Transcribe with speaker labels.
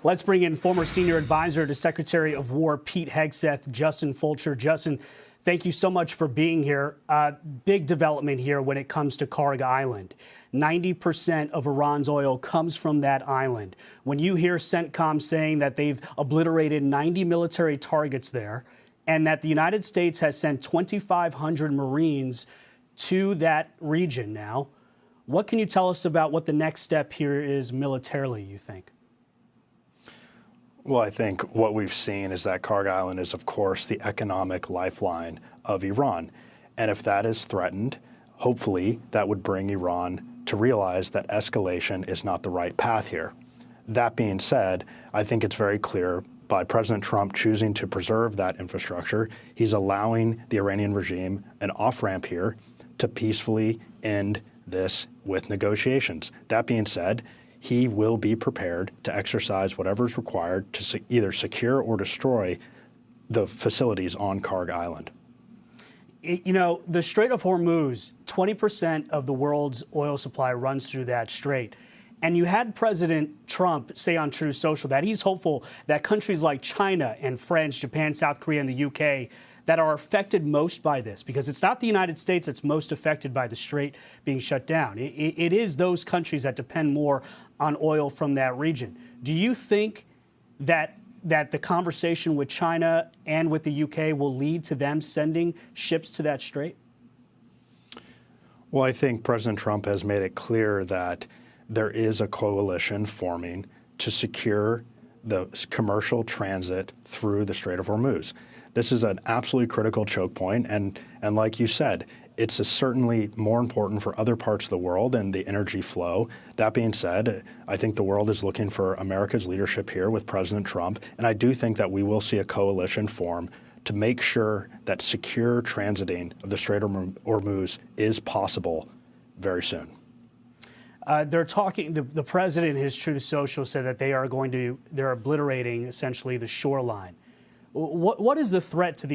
Speaker 1: Let's bring in former senior advisor to Secretary of War Pete Hegseth, Justin Fulcher. Justin, thank you so much for being here. Big development here when it comes to Kharg Island. 90% of Iran's oil comes from that island. When you hear CENTCOM saying that they've obliterated 90 military targets there and that the United States has sent 2,500 Marines to that region now, what can you tell us about what the next step here is militarily, you think?
Speaker 2: Well, I think what we've seen is that Kharg Island is, of course, the economic lifeline of Iran. And if that is threatened, hopefully that would bring Iran to realize that escalation is not the right path here. That being said, I think it's very clear by President Trump choosing to preserve that infrastructure, he's allowing the Iranian regime an off-ramp here to peacefully end this with negotiations. That being said, he will be prepared to exercise whatever is required to either secure or destroy the facilities on Kharg Island.
Speaker 1: You know, the Strait of Hormuz, 20% of the world's oil supply runs through that strait. And you had President Trump say on Truth Social that he's hopeful that countries like China and France, Japan, South Korea, and the UK that are affected most by this, because it's not the United States that's most affected by the strait being shut down. It is those countries that depend more on oil from that region. Do you think that the conversation with China and with the UK will lead to them sending ships to that strait?
Speaker 2: Well, I think President Trump has made it clear that there is a coalition forming to secure the commercial transit through the Strait of Hormuz. This is an absolutely critical choke point, and like you said, it's certainly more important for other parts of the world and the energy flow. That being said, I think the world is looking for America's leadership here with President Trump, and I do think that we will see a coalition form to make sure that secure transiting of the Strait of Hormuz is possible very soon.
Speaker 1: They're talking, the president, his Truth Social, said that they're obliterating essentially the shoreline. What is the threat to the